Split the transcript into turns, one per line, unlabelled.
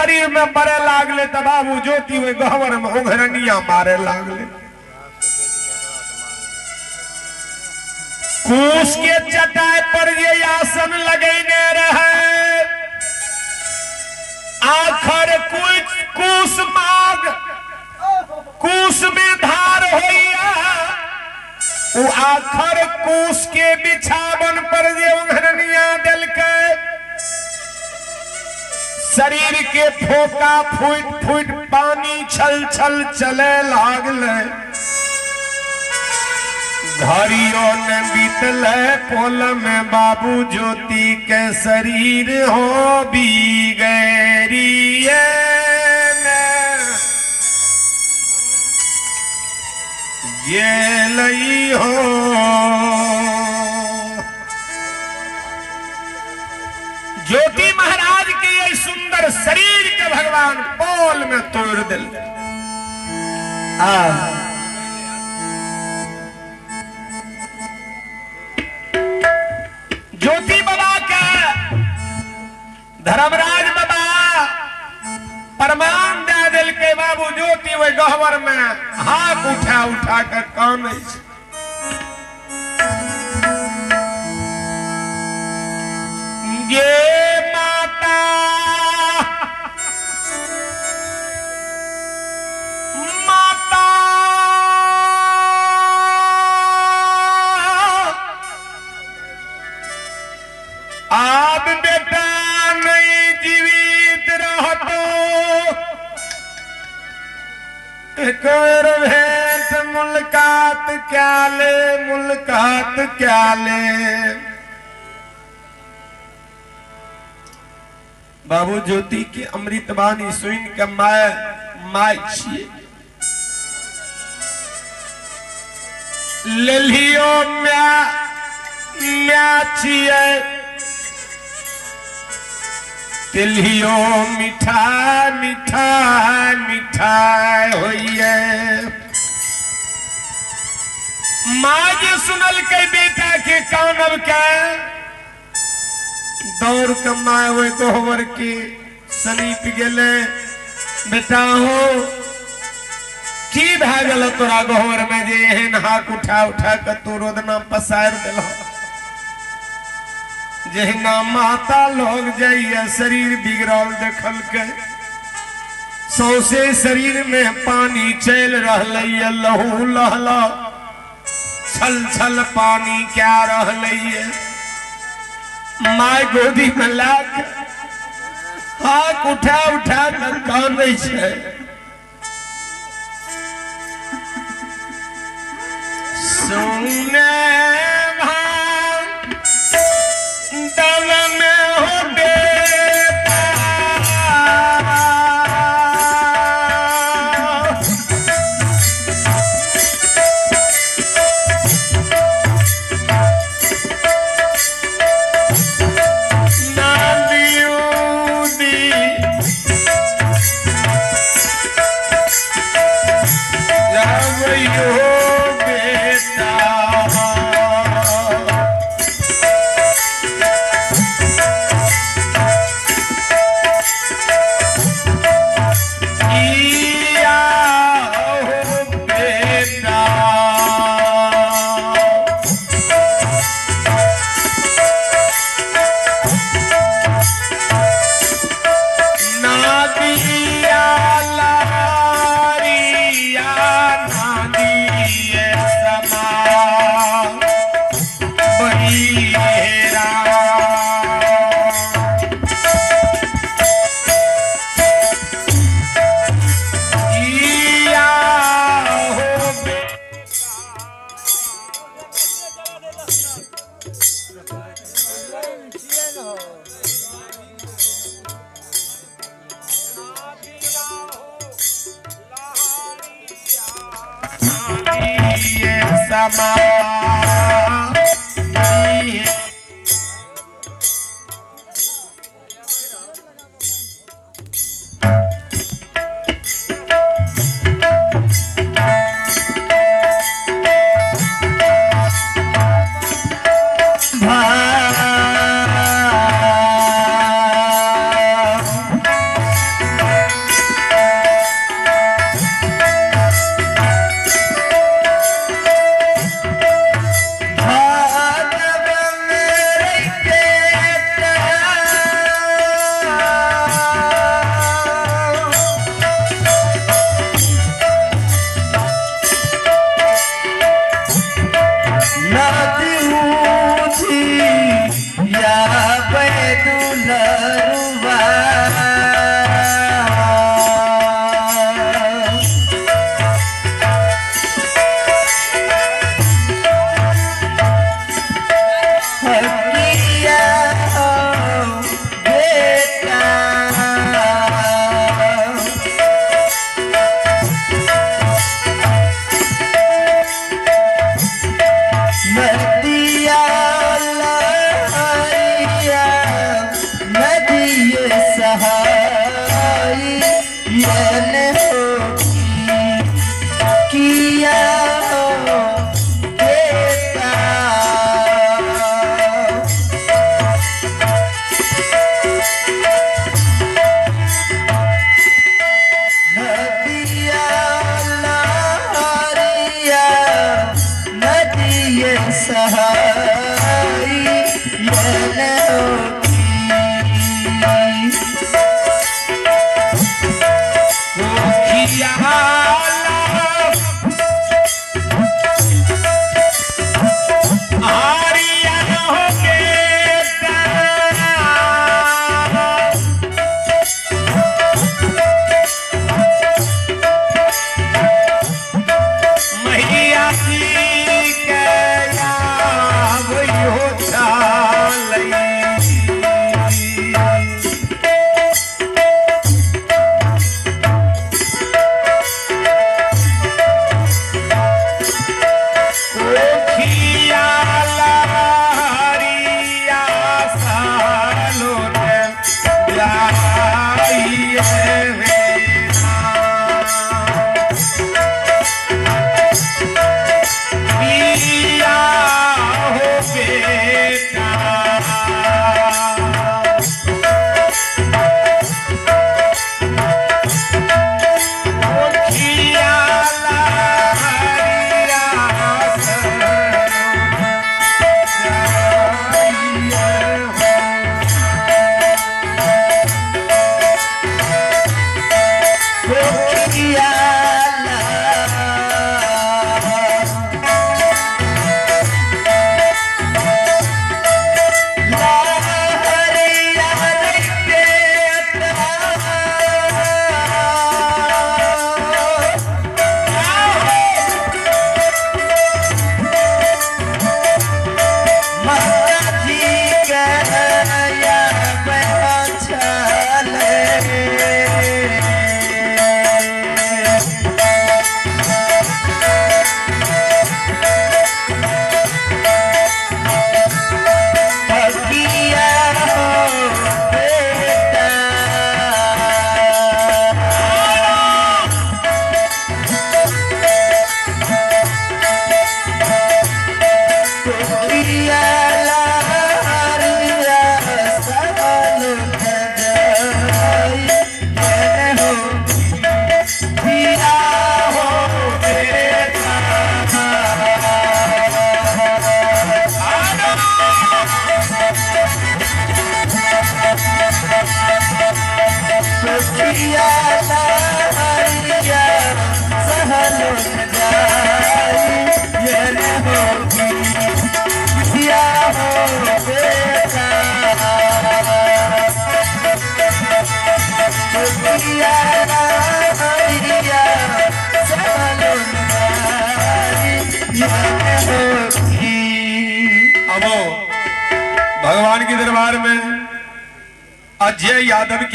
शरीर में बड़े लागले तो बाबू ज्योति वे गहवर में उघरनिया मारे लागले। कूस के चटाई पर ये आसन लगेने रहे, आखर कूस माग कूस में धार होइया, वो आखर कूस के बिछावन पर जे उघरनिया दिल के शरीर के फोका फूट फूट पानी छल छल चले लागले। घड़ियों ने बीतले पोल में बाबू ज्योति के शरीर हो भी गैरिये ये लई हो। ज्योति महाराज के ये सुंदर शरीर के भगवान पोल में तोड़ दिल। ज्योति बाबा का धर्मराज बाबा प्रमाण दे दिल के बाबू ज्योति वे गहवर में हाथ उठा उठा कर कान ये माता माता आप बेटा नहीं जीवित रह तो एक भेंट मुलाकात क्या ले, मुलाकात क्या ले। बाबू ज्योति की अमृतवाणी सुन के माय छिए लेलियो म्या छिए तिलियो मीठा मीठा मीठा होइए। माँ जी सुनल के बेटा के कानब के दौड़ के माए वो गोहवर के सनीप गेले। बेटा हो की भए गेल तोरा गोहवर में जे एहन हाथ उठा उठा के तू रोदना पसार दिल। जहिना माता लोग जाइए शरीर बिगड़ल देखल के सौसे शरीर में पानी चल रहा, लहू लहला छल छल पानी क्या रहा। माय गोदी में लाग हाथ उठा उठा कर काने छे। सुने दल में हो बेटा
दुलरुआ हकिया बेटा नदिया लहरिया नदिये सहाई यने होगी किया हो बेटा नदिया लहरिया नदिये सहाई यने होगी
किया आरिया हो बेटा मैया जी के याद हो चालई कोठिया लहरिया सालों ने जाइए किया हो बेटा कोठिया लहरिया
कोठिया लहरिया रे बेटा माता जी कहया बैठले हकिया हो बेटा कोठिया लहरिया सालों ने जाई यने होगी किया हो बेटा कोठिया लहरिया सालों ने जाई यने होगी किया हो बेटा कोठिया लहरिया सालों ने जाई यने होगी
अब भगवान के दरबार में अजय यादव की